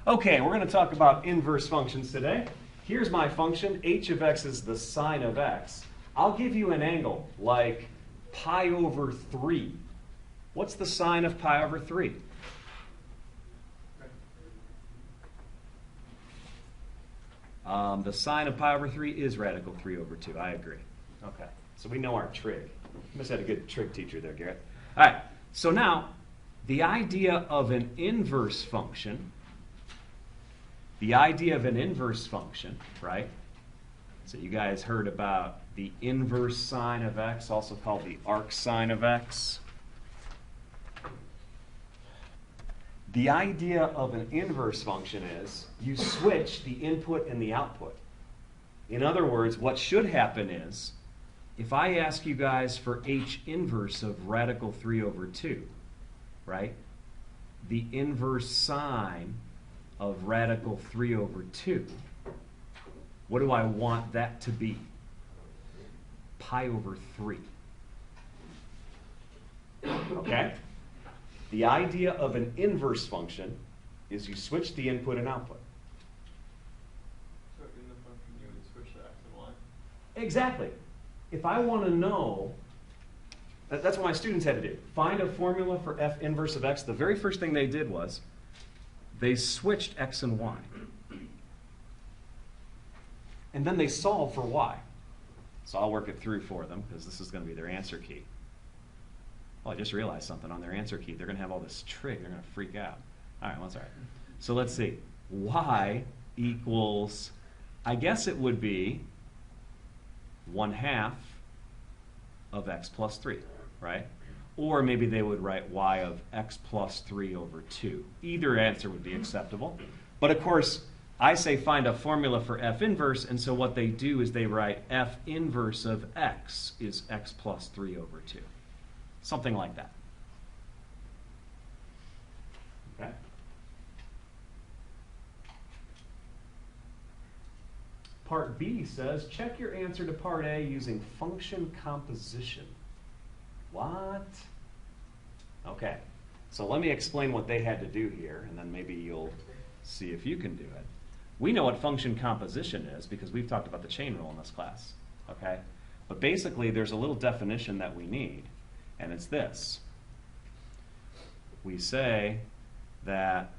Okay, we're going to talk about inverse functions today. Here's my function. H of x is the sine of x. I'll give you an angle like pi over 3. What's the sine of pi over 3? The sine of pi over 3 is radical 3 over 2. I agree. Okay, so we know our trig. You must have had a good trig teacher there, Garrett. All right, so now the idea of an inverse function, right? So you guys heard about the inverse sine of x, also called the arc sine of x. The idea of an inverse function is you switch the input and the output. In other words, what should happen is, if I ask you guys for h inverse of radical 3 over 2, right? The inverse sine of radical 3 over 2, what do I want that to be? Pi over 3. Okay? The idea of an inverse function is you switch the input and output. So in the function you would switch the x and y? Exactly. If I want to know, that's what my students had to do. Find a formula for f inverse of x. The very first thing they did was they switched x and y. And then they solved for y. So I'll work it through for them because this is going to be their answer key. Oh, I just realized something on their answer key. They're going to have all this trig. They're going to freak out. All right, well, that's all right. So let's see. Y equals, I guess it would be 1/2 of x plus 3, right? Or maybe they would write y of x plus 3 over 2. Either answer would be acceptable. But of course, I say find a formula for f inverse, and so what they do is they write f inverse of x is x plus 3 over 2. Something like that. Okay? Part B says, check your answer to part A using function composition. What? Okay, so let me explain what they had to do here, and then maybe you'll see if you can do it. We know what function composition is because we've talked about the chain rule in this class, okay? But basically, there's a little definition that we need, and it's this. We say that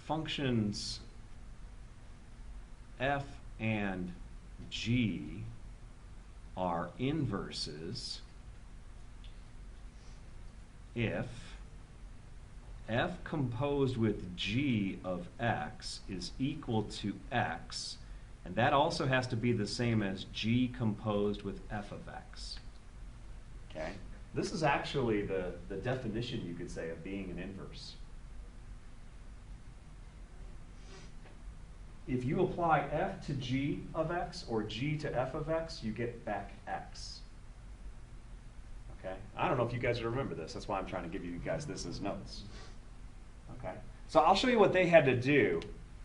functions f and g are inverses if f composed with g of x is equal to x, and that also has to be the same as g composed with f of x. Okay? This is actually the definition, you could say, of being an inverse. If you apply f to g of x or g to f of x, you get back x. Okay? I don't know if you guys remember this. That's why I'm trying to give you guys this as notes. Okay? So I'll show you what they had to do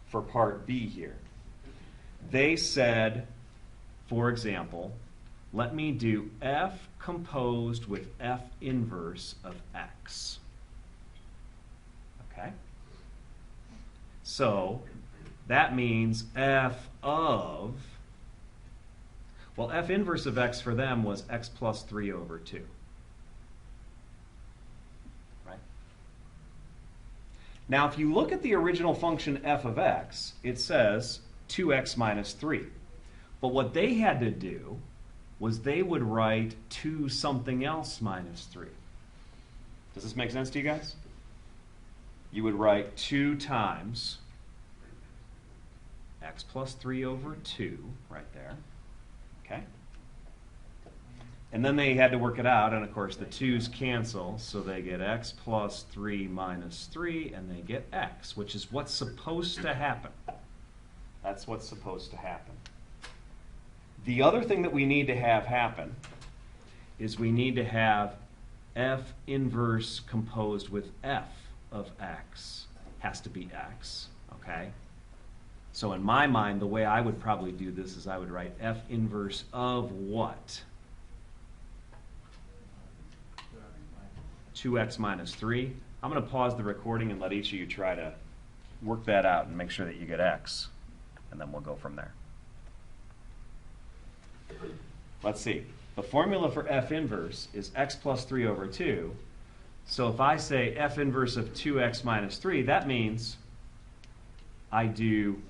for part B here. They said, for example, let me do f composed with f inverse of x. Okay? So that means f of, well, f inverse of x for them was x plus 3 over 2. Right? Now, if you look at the original function f of x, it says 2x minus 3. But what they had to do was they would write 2 something else minus 3. Does this make sense to you guys? You would write 2 times x plus 3 over 2, right there, okay? And then they had to work it out, and of course the 2's cancel, so they get x plus 3 minus 3, and they get x, which is what's supposed to happen. That's what's supposed to happen. The other thing that we need to have happen is we need to have f inverse composed with f of x. Has to be x, okay? So in my mind, the way I would probably do this is I would write f inverse of what? 2x minus 3. I'm going to pause the recording and let each of you try to work that out and make sure that you get x, and then we'll go from there. Let's see. The formula for f inverse is x plus 3 over 2. So if I say f inverse of 2x minus 3, that means I do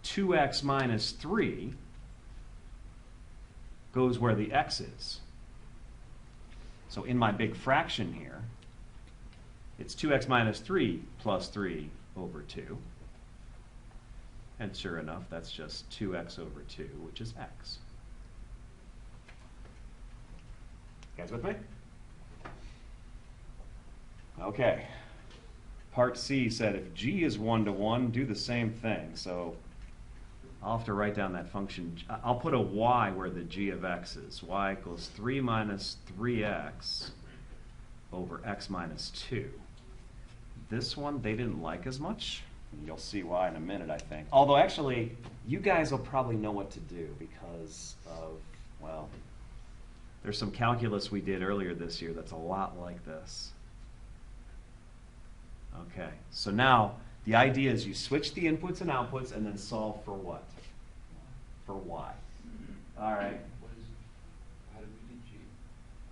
2x minus 3 goes where the x is. So in my big fraction here, it's 2x minus 3 plus 3 over 2. And sure enough, that's just 2x over 2, which is x. You guys with me? Okay. Part C said if g is 1 to 1, do the same thing. So I'll have to write down that function. I'll put a y where the g of x is. Y equals 3 minus 3x over x minus 2. This one they didn't like as much. You'll see why in a minute, I think. Although actually, you guys will probably know what to do because of, well, there's some calculus we did earlier this year that's a lot like this. Okay, so now the idea is you switch the inputs and outputs and then solve for what? For y. All right. How did we do g?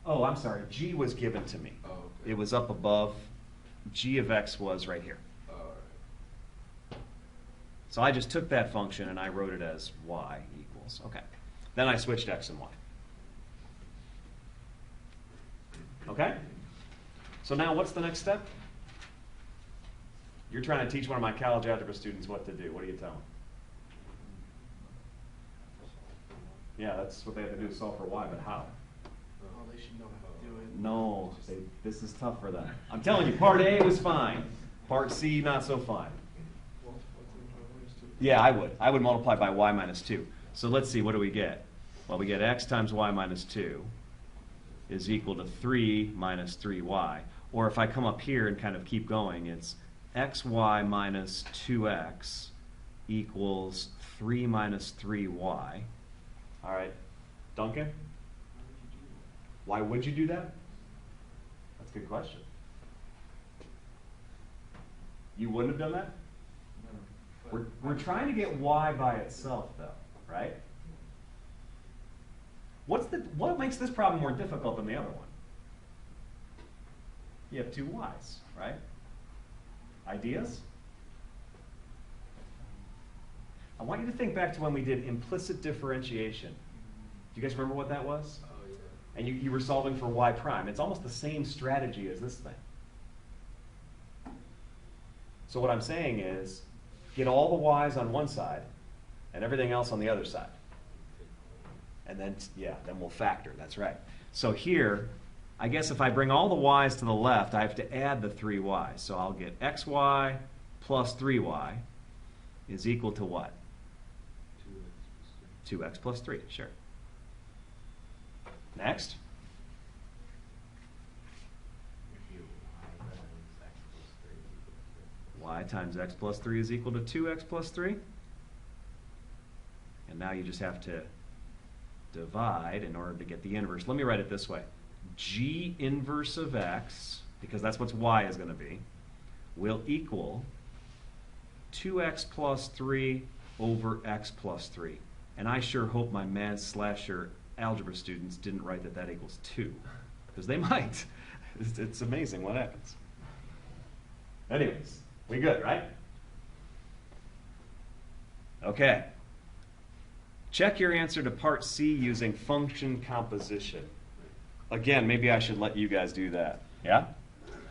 Oh, I'm sorry. G was given to me. Oh, okay. It was up above. G of x was right here. All right. So I just took that function and I wrote it as y equals. Okay. Then I switched x and y. Okay? So now what's the next step? You're trying to teach one of my college algebra students what to do. What do you tell them? Yeah, that's what they have to do to solve for y, but how? Oh, they should know how to do it. No, this is tough for them. I'm telling you, part A was fine. Part C, not so fine. Yeah, I would multiply by y minus 2. So let's see, what do we get? Well, we get x times y minus 2 is equal to 3 minus 3y. Or if I come up here and kind of keep going, it's xy minus 2x equals 3 minus 3y. All right, Duncan? Why would you do that? That's a good question. You wouldn't have done that? We're trying to get y by itself, though, right? What makes this problem more difficult than the other one? You have two y's, right? Ideas? I want you to think back to when we did implicit differentiation. Do you guys remember what that was? Oh, yeah. And you were solving for y prime. It's almost the same strategy as this thing. So what I'm saying is, get all the y's on one side and everything else on the other side. And then, yeah, then we'll factor. That's right. So here, I guess if I bring all the y's to the left, I have to add the 3 y's. So I'll get xy plus 3y is equal to what? 2x plus 3, sure. Next. Y times x plus 3 is equal to 2x plus 3. And now you just have to divide in order to get the inverse. Let me write it this way. G inverse of x, because that's what y is going to be, will equal 2x plus 3 over x plus 3. And I sure hope my math/or algebra students didn't write that equals 2, because they might. It's amazing what happens. Anyways, we good, right? Okay. Check your answer to part C using function composition. Again, maybe I should let you guys do that. Yeah?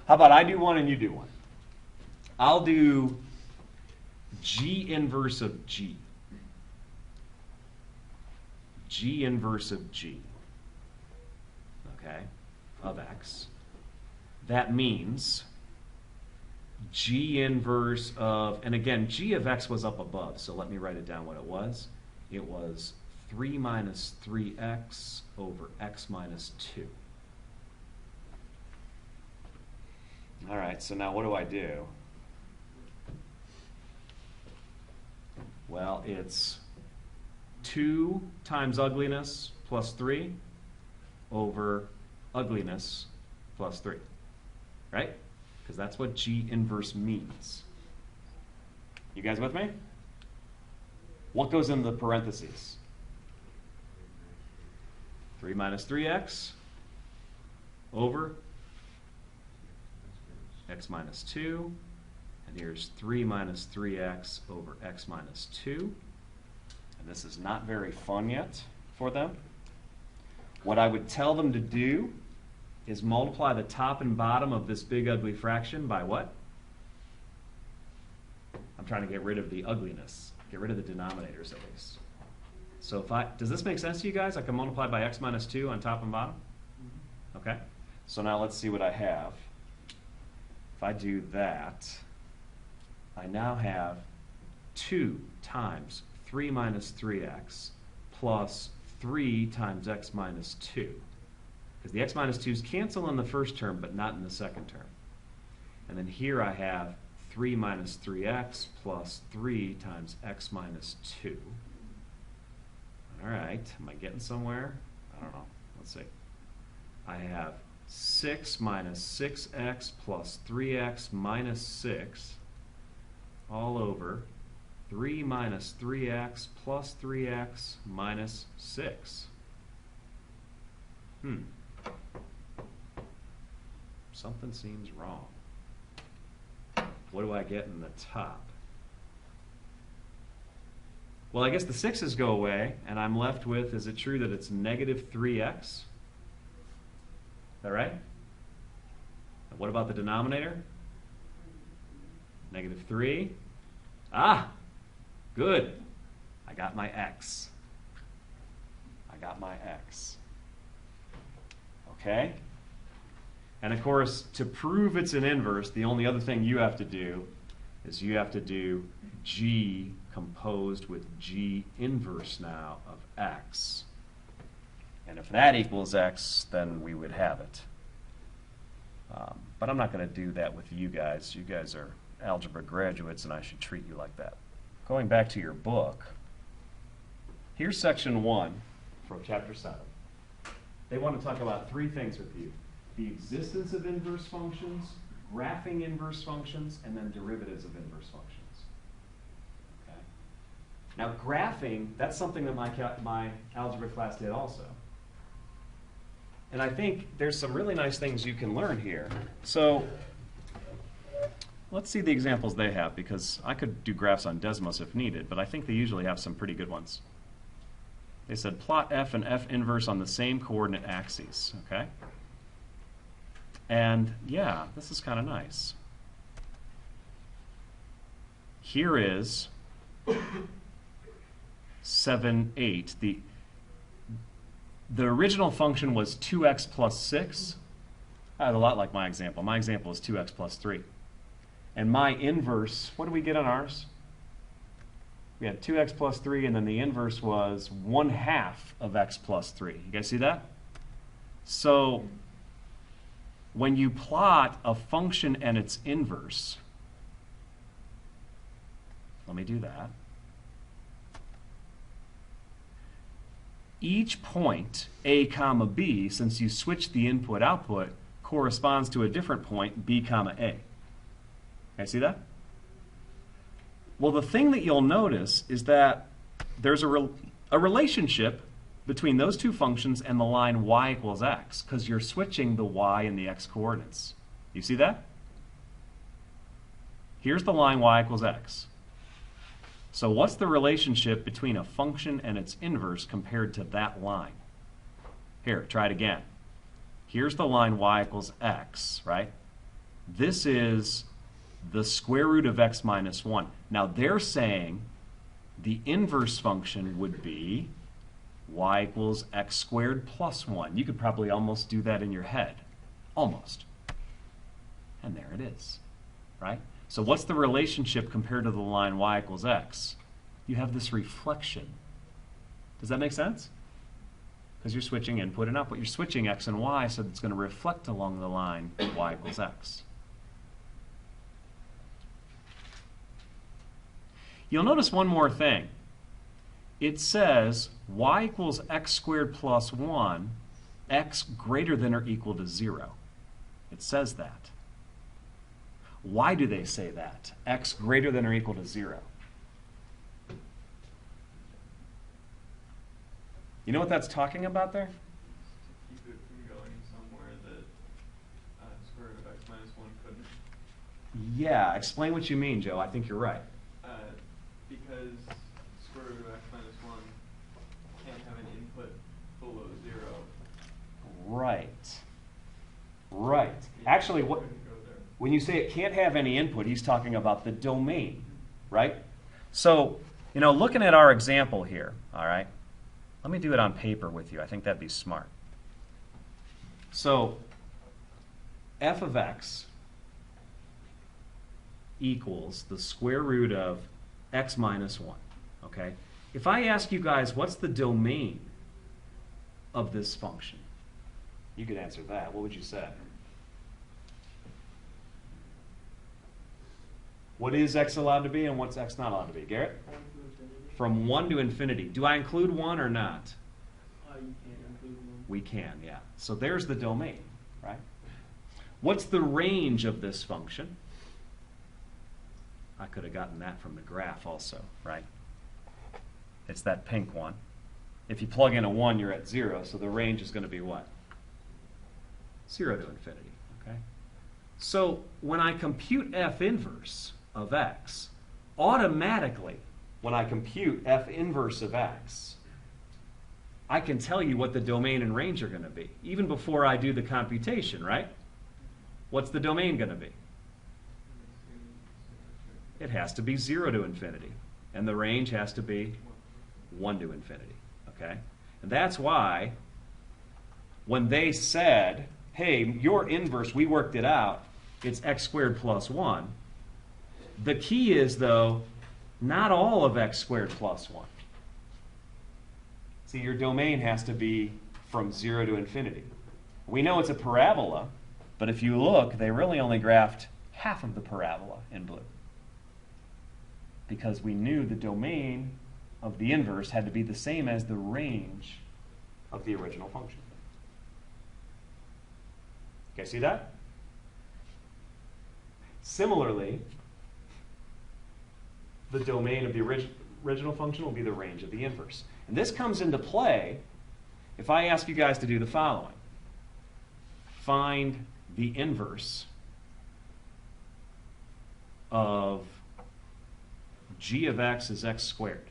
How about I do one and you do one? I'll do G inverse of G. G inverse of G. Okay? Of X. That means G inverse of, and again, G of X was up above, so let me write it down what it was. It was 3 minus 3x over x minus 2. All right, so now what do I do? Well, it's 2 times ugliness plus 3 over ugliness plus 3, right? because that's what G inverse means. You guys with me? What goes in the parentheses? 3 minus 3x over x minus 2. And here's 3 minus 3x over x minus 2. And this is not very fun yet for them. What I would tell them to do is multiply the top and bottom of this big ugly fraction by what? I'm trying to get rid of the ugliness. Get rid of the denominators at least. So does this make sense to you guys? I can multiply by x minus 2 on top and bottom? Okay. So now let's see what I have. If I do that, I now have 2 times 3 minus 3x plus 3 times x minus 2. Because the x minus 2's cancel in the first term, but not in the second term. And then here I have 3 minus 3x plus 3 times x minus 2. All right, am I getting somewhere? I don't know. Let's see. I have 6 minus 6x plus 3x minus 6 all over 3 minus 3x plus 3x minus 6. Something seems wrong. What do I get in the top? Well, I guess the 6's go away, and I'm left with, is it true that it's negative 3x? Is that right? And what about the denominator? Negative 3. Ah, good. I got my x. I got my x. Okay? And of course, to prove it's an inverse, the only other thing you have to do is you have to do G composed with G inverse now of x. And if that equals x, then we would have it. But I'm not going to do that with you guys. You guys are algebra graduates, and I should treat you like that. Going back to your book, here's section 1 from chapter 7. They want to talk about 3 things with you: the existence of inverse functions, graphing inverse functions, and then derivatives of inverse functions. Okay. Now graphing, that's something that my algebra class did also. And I think there's some really nice things you can learn here. So let's see the examples they have, because I could do graphs on Desmos if needed, but I think they usually have some pretty good ones. They said plot f and f inverse on the same coordinate axes. Okay. And yeah, this is kind of nice. Here is 7, 8. The original function was 2x plus 6. A lot like my example. My example is 2x plus 3. And my inverse, what did we get on ours? We had 2x plus 3, and then the inverse was 1/2 of x plus 3. You guys see that? So when you plot a function and its inverse, let me do that. Each point, a comma b, since you switch the input-output, corresponds to a different point, b comma a. Okay, see that? Well, the thing that you'll notice is that there's a relationship between those two functions and the line y equals x, because you're switching the y and the x coordinates. You see that? Here's the line y equals x. So what's the relationship between a function and its inverse compared to that line? Here, try it again. Here's the line y equals x, right? This is the square root of x minus 1. Now they're saying the inverse function would be y equals x squared plus 1. You could probably almost do that in your head. Almost. And there it is, right? So what's the relationship compared to the line y equals x? You have this reflection. Does that make sense? Because you're switching input and output. You're switching x and y, so it's going to reflect along the line y equals x. You'll notice one more thing. It says y equals x squared plus 1, x greater than or equal to 0. It says that. Why do they say that? X greater than or equal to 0. You know what that's talking about there? To keep it from going somewhere that square root of x minus 1 couldn't. Yeah, explain what you mean, Joe. I think you're right. Because square root of x minus 1 can't have an input below 0. Right. Right. Actually, what, Couldn't go there. when you say it can't have any input, he's talking about the domain, right? So, you know, looking at our example here, all right, let me do it on paper with you. I think that'd be smart. So, f of x equals the square root of x minus 1, okay? If I ask you guys, what's the domain of this function? You could answer that. What would you say? What is x allowed to be and what's x not allowed to be? Garrett? From 1 to infinity. Do I include 1 or not? You can't include one. We can, yeah. So there's the domain, right? What's the range of this function? I could have gotten that from the graph also, right? It's that pink one. If you plug in a 1, you're at 0, so the range is going to be what? 0 to infinity, okay? So when I compute f inverse of x, automatically, when I compute f inverse of x, I can tell you what the domain and range are going to be, even before I do the computation, right? What's the domain going to be? It has to be 0 to infinity, and the range has to be 1 to infinity, okay? And that's why when they said, hey, your inverse, we worked it out, it's x squared plus 1, the key is, though, not all of x squared plus 1. See, your domain has to be from 0 to infinity. We know it's a parabola, but if you look, they really only graphed half of the parabola in blue, because we knew the domain of the inverse had to be the same as the range of the original function. Okay, see that? Similarly, the domain of the original function will be the range of the inverse. And this comes into play if I ask you guys to do the following. Find the inverse of g of x is x squared.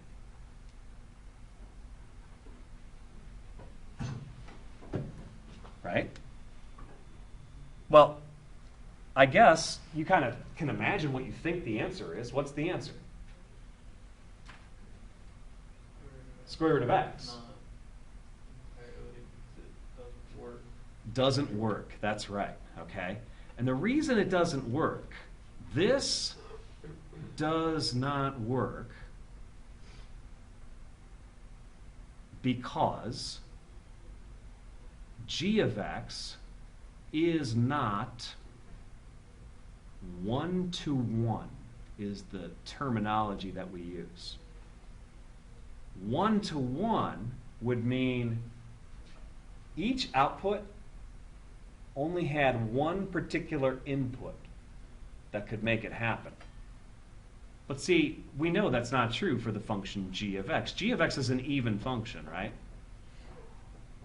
Right? Well, I guess you kind of can imagine what you think the answer is. What's the answer? Square root of x. Not entirely, because it doesn't work. Doesn't work, that's right, okay? And the reason it doesn't work, this does not work because g of x is not 1-to-1 is the terminology that we use. 1-to-1 would mean each output only had one particular input that could make it happen. But see, we know that's not true for the function g of x. G of x is an even function, right?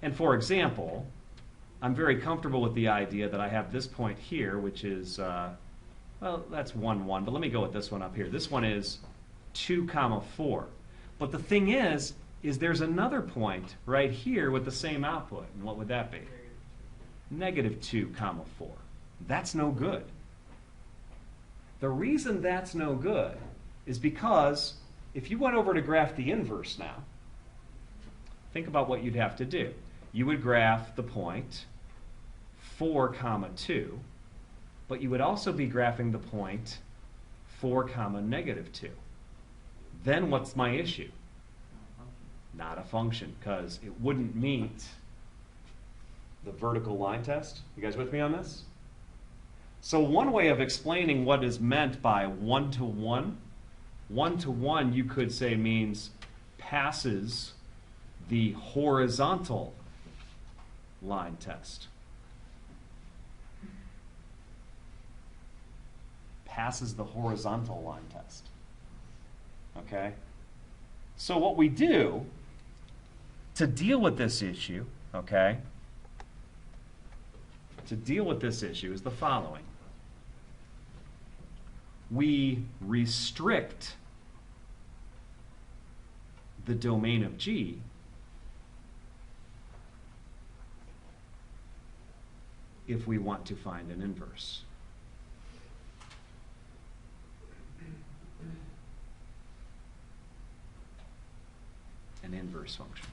And for example, I'm very comfortable with the idea that I have this point here, which is, well, that's 1, 1, but let me go with this one up here. This one is 2, 4. But the thing is there's another point right here with the same output. And what would that be? -2, 4. That's no good. The reason that's no good is because if you went over to graph the inverse now, think about what you'd have to do. You would graph the point 4, 2, but you would also be graphing the point 4, -2. Then what's my issue? Not a function, because it wouldn't meet the vertical line test. You guys with me on this? So one way of explaining what is meant by 1-to-1, 1-to-1 you could say means passes the horizontal line test. passes the horizontal line test. Okay? So what we do to deal with this issue, okay, to deal with this issue is the following. We restrict the domain of G if we want to find an inverse. An inverse function.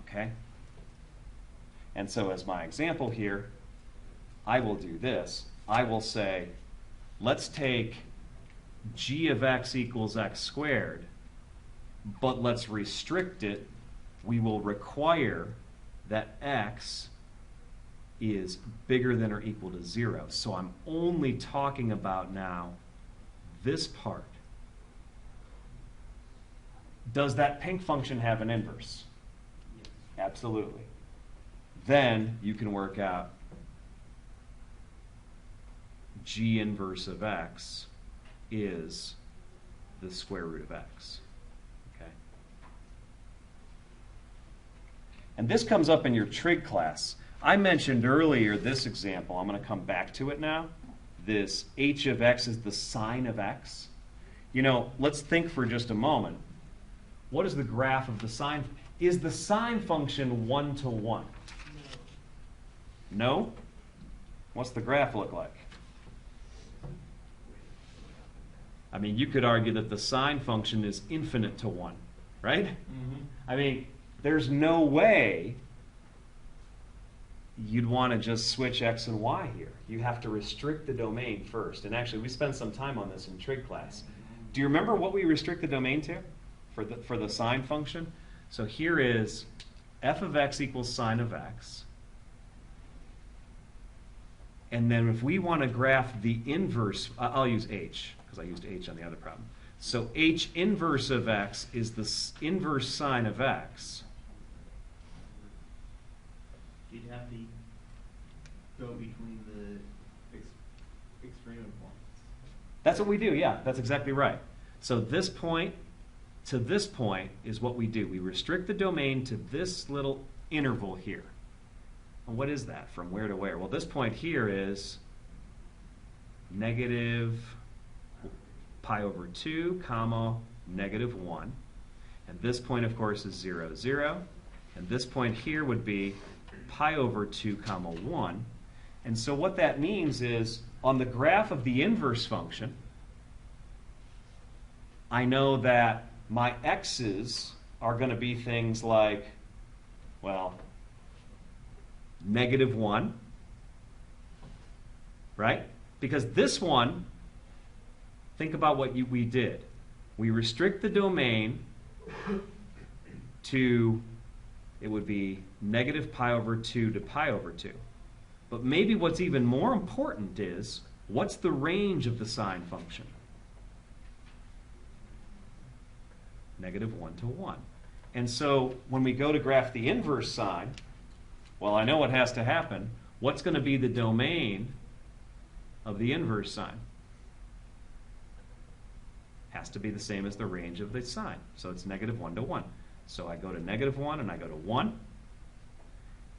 Okay? And so as my example here, I will do this. I will say, let's take g of x equals x squared, but let's restrict it. We will require that x is bigger than or equal to 0. So I'm only talking about now this part. Does that pink function have an inverse? Yes. Absolutely. Then you can work out g inverse of x is the square root of x. Okay? And this comes up in your trig class. I mentioned earlier this example. I'm going to come back to it now. This h of x is the sine of x. You know, let's think for just a moment. What is the graph of the sine? Is the sine function 1 to 1? No? What's the graph look like? I mean, you could argue that the sine function is infinite to 1, right? Mm-hmm. I mean, there's no way you'd want to just switch x and y here. You have to restrict the domain first. And actually, we spent some time on this in trig class. Do you remember what we restrict the domain to for the sine function? So here is f of x equals sine of x. And then if we want to graph the inverse, I'll use h, because I used h on the other problem. So h inverse of x is the inverse sine of x. You'd have to go between the extreme points. That's what we do, yeah, that's exactly right. So this point to this point is what we do. We restrict the domain to this little interval here. And what is that? From where to where? Well, this point here is negative pi over 2, comma, negative 1. And this point, of course, is 0, 0. And this point here would be pi over 2, comma, 1. And so what that means is, on the graph of the inverse function, I know that my x's are going to be things like, well, negative 1, right? Because this one, think about what we did. We restrict the domain to, it would be negative pi over 2 to pi over 2. But maybe what's even more important is, what's the range of the sine function? Negative 1 to 1. And so when we go to graph the inverse sine, well, I know what has to happen. What's going to be the domain of the inverse sine? Has to be the same as the range of the sine. So it's negative 1 to 1. So I go to negative 1 and I go to 1.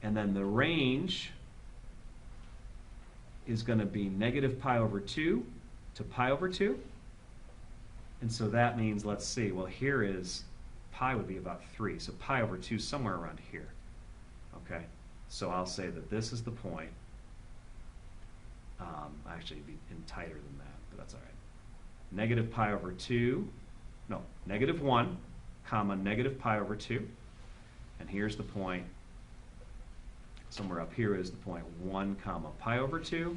And then the range is going to be negative pi over 2 to pi over 2. And so that means, let's see, well, here is, pi would be about 3. So pi over 2 somewhere around here. Okay? So I'll say that this is the point. Actually, it'd be tighter than that, but that's all right. Negative pi over 2, no, negative 1, comma, negative pi over 2. And here's the point. Somewhere up here is the point 1, comma, pi over 2.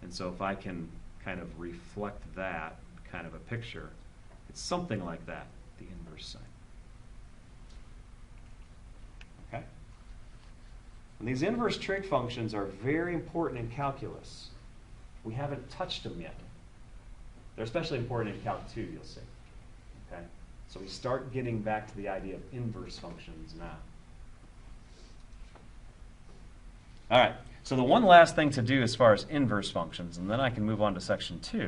And so if I can kind of reflect that, kind of a picture, it's something like that, the inverse sine. Okay? And these inverse trig functions are very important in calculus. We haven't touched them yet. They're especially important in Calc 2, you'll see. Okay? So we start getting back to the idea of inverse functions now. All right, so the one last thing to do as far as inverse functions, and then I can move on to section 2,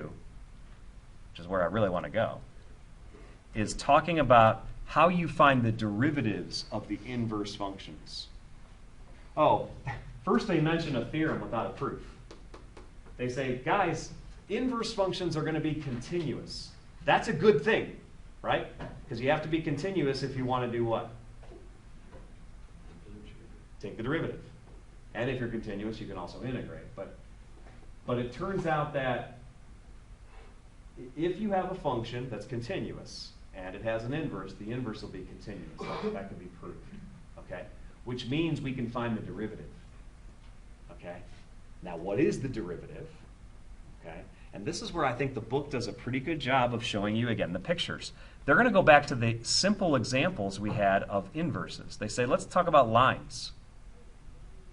which is where I really want to go, is talking about how you find the derivatives of the inverse functions. Oh, first they mention a theorem without a proof. They say, guys, inverse functions are going to be continuous. That's a good thing, right? Because you have to be continuous if you want to do what? Take the derivative. And if you're continuous, you can also integrate. But it turns out that if you have a function that's continuous and it has an inverse, the inverse will be continuous. That can be proved. Okay? Which means we can find the derivative. Okay? Now, what is the derivative? Okay? And this is where I think the book does a pretty good job of showing you, again, the pictures. They're going to go back to the simple examples we had of inverses. They say, let's talk about lines.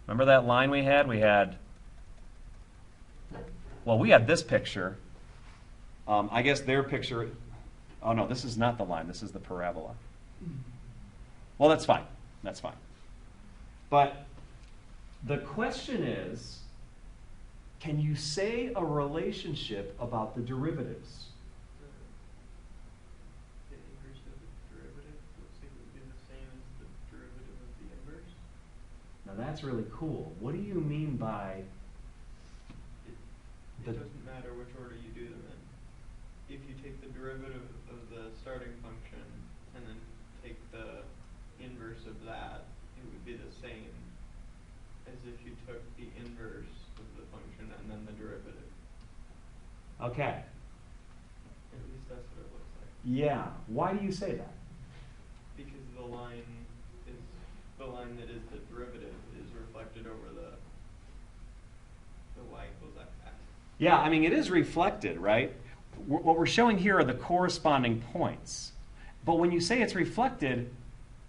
Remember that line we had? We had this picture. I guess their picture, oh no, this is not the line. This is the parabola. Well, that's fine. That's fine. But the question is, can you say a relationship about the derivatives? The inverse of the derivative looks like it would be the same as the derivative of the inverse. Now that's really cool. What do you mean by It doesn't matter which order you do them in. If you take the derivative of the starting function and then take the inverse of that, it would be the same as if you took the inverse of the function and then the derivative. Okay. At least that's what it looks like. Yeah. Why do you say that? Because the line that is the derivative is reflected over the y equals x. Yeah, I mean, it is reflected, right? What we're showing here are the corresponding points. But when you say it's reflected,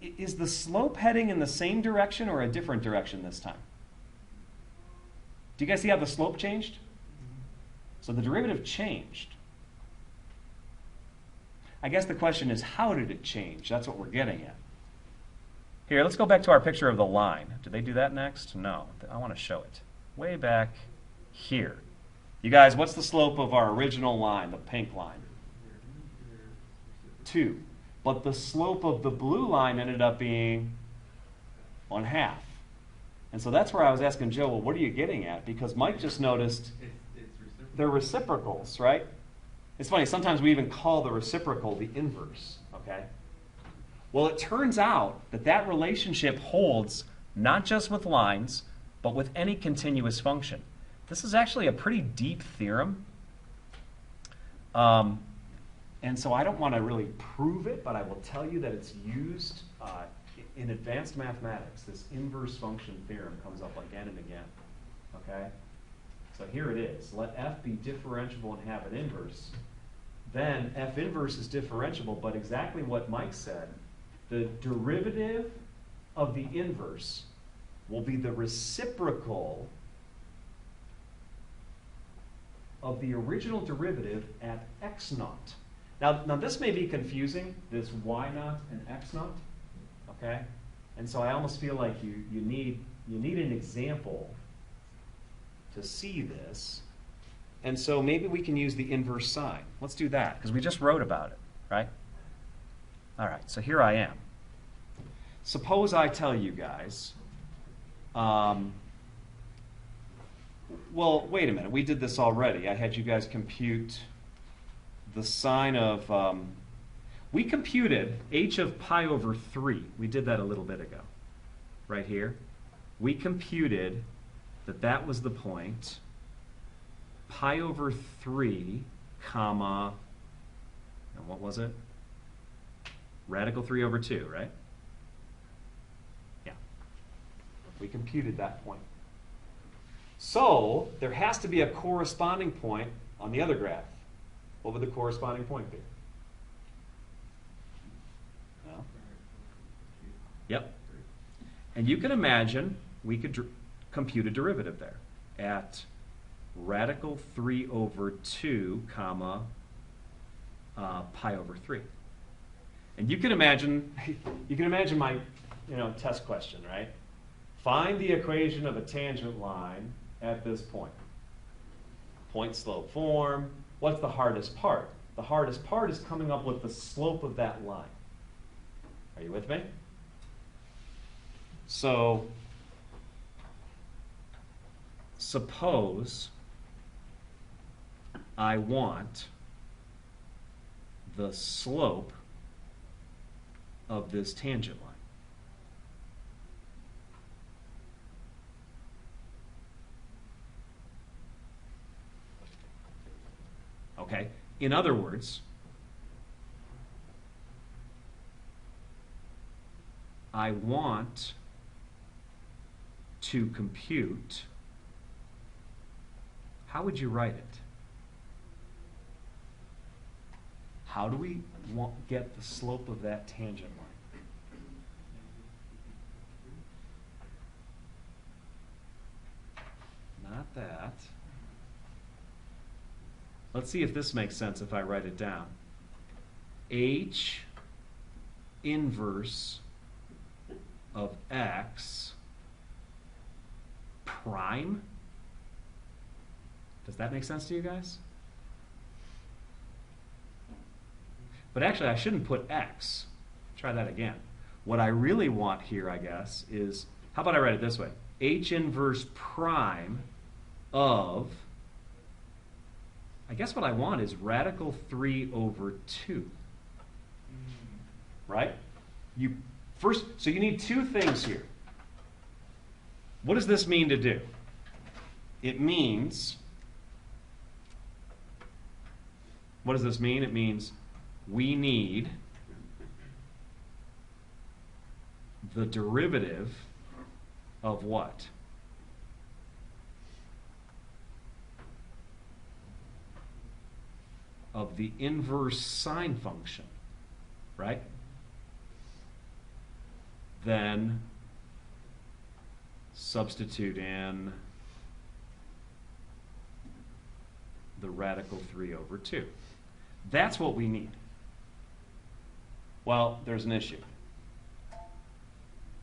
is the slope heading in the same direction or a different direction this time? Do you guys see how the slope changed? So the derivative changed. I guess the question is, how did it change? That's what we're getting at. Here, let's go back to our picture of the line. Did they do that next? No. I want to show it. Way back here. You guys, what's the slope of our original line, the pink line? 2. But the slope of the blue line ended up being 1/2. And so that's where I was asking Joe, well, what are you getting at? Because Mike just noticed they're reciprocals, right? It's funny, sometimes we even call the reciprocal the inverse, okay? Well, it turns out that that relationship holds not just with lines, but with any continuous function. This is actually a pretty deep theorem. And so I don't want to really prove it, but I will tell you that it's used in advanced mathematics. This inverse function theorem comes up again and again. Okay? So here it is. Let f be differentiable and have an inverse. Then f inverse is differentiable, but exactly what Mike said, the derivative of the inverse will be the reciprocal of the original derivative at x naught. Now this may be confusing, this y naught and x naught, okay? And so I almost feel like you need an example to see this. And so maybe we can use the inverse sign. Let's do that, because we just wrote about it, right? All right, so here I am. Suppose I tell you guys, well, wait a minute, we did this already. I had you guys compute the sine of, we computed h of pi over 3. We did that a little bit ago, right here. We computed that that was the point, pi over 3, comma, and what was it? Radical 3 over 2, right? Yeah. We computed that point. So there has to be a corresponding point on the other graph. What would the corresponding point be? No? Yep. And you can imagine we could compute a derivative there at radical 3 over 2, comma, pi over 3. And you can imagine my test question, right? Find the equation of a tangent line at this point. Point slope form. What's the hardest part? The hardest part is coming up with the slope of that line. Are you with me? So, suppose I want the slope of this tangent line. Okay? In other words, I want to compute, how would you write it? How do we get the slope of that tangent line? Not that. Let's see if this makes sense if I write it down. H inverse of x prime. Does that make sense to you guys? But actually, I shouldn't put x. Try that again. What I really want here, I guess, is, how about I write it this way? H inverse prime of, I guess what I want is radical 3 over 2. Right? So you need two things here. What does this mean to do? It means, what does this mean? It means we need the derivative of what? Of the inverse sine function, right? Then substitute in the radical 3 over 2. That's what we need. Well, there's an issue.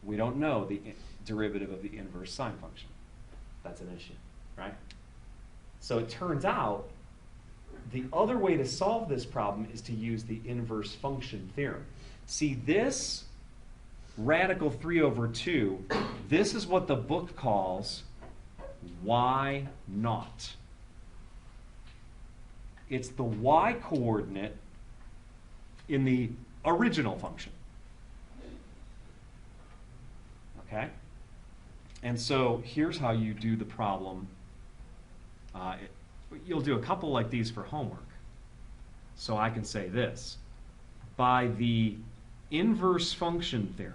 We don't know the derivative of the inverse sine function. That's an issue, right? So it turns out the other way to solve this problem is to use the inverse function theorem. See, this radical 3 over 2, this is what the book calls y naught. It's the y coordinate in the original function. Okay? And so here's how you do the problem. You'll do a couple like these for homework. So I can say this. By the inverse function theorem,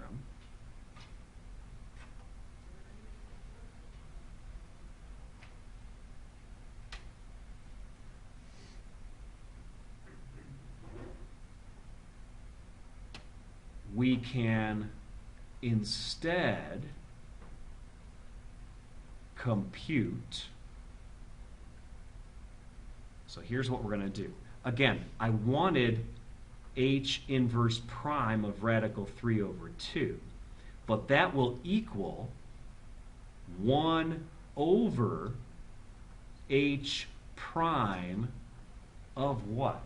we can instead compute. So here's what we're going to do. Again, I wanted h inverse prime of radical 3 over 2. But that will equal 1 over h prime of what?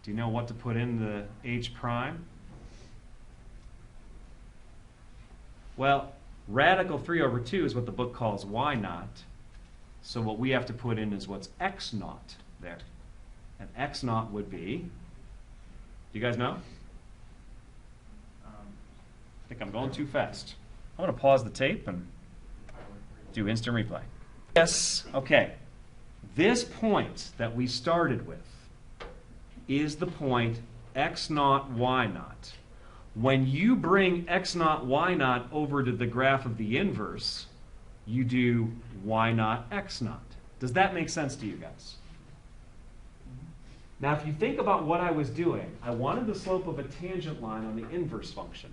Do you know what to put in the h prime? Well, radical 3 over 2 is what the book calls y naught. So what we have to put in is what's x naught there. And x naught would be, do you guys know? I think I'm going too fast. I'm going to pause the tape and do instant replay. Yes, okay. This point that we started with is the point x naught, y naught. When you bring x naught, y naught over to the graph of the inverse, you do y naught, x naught. Does that make sense to you guys? Now, if you think about what I was doing, I wanted the slope of a tangent line on the inverse function.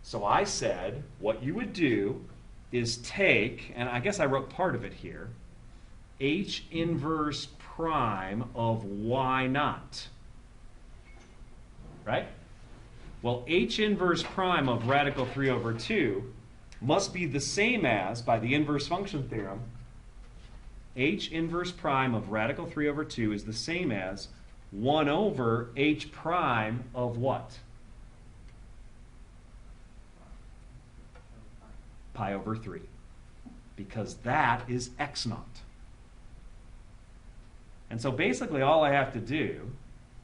So I said what you would do is take, and I guess I wrote part of it here, h inverse prime of y naught. right? Well, h inverse prime of radical 3 over 2 must be the same as, by the inverse function theorem, h inverse prime of radical 3 over 2 is the same as 1 over h prime of what? Pi over 3. Because that is x naught. And so basically all I have to do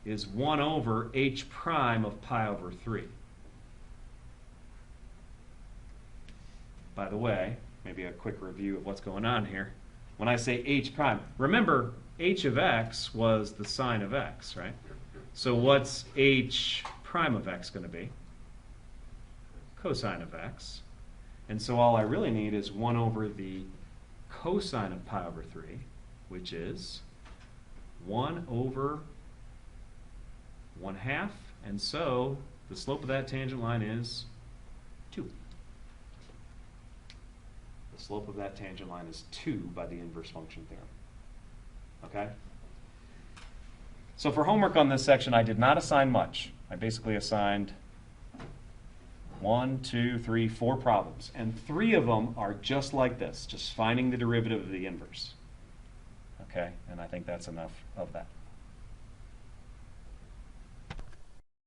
is 1 over h prime of pi over 3. By the way, maybe a quick review of what's going on here. When I say h prime, remember h of x was the sine of x, right? So what's h prime of x going to be? Cosine of x. And so all I really need is 1 over the cosine of pi over 3, which is 1 over 1/2. And so the slope of that tangent line is 2. The slope of that tangent line is 2 by the inverse function theorem. Okay? So for homework on this section, I did not assign much. I basically assigned 1, 2, 3, 4 problems. And 3 of them are just like this, just finding the derivative of the inverse. Okay? And I think that's enough of that.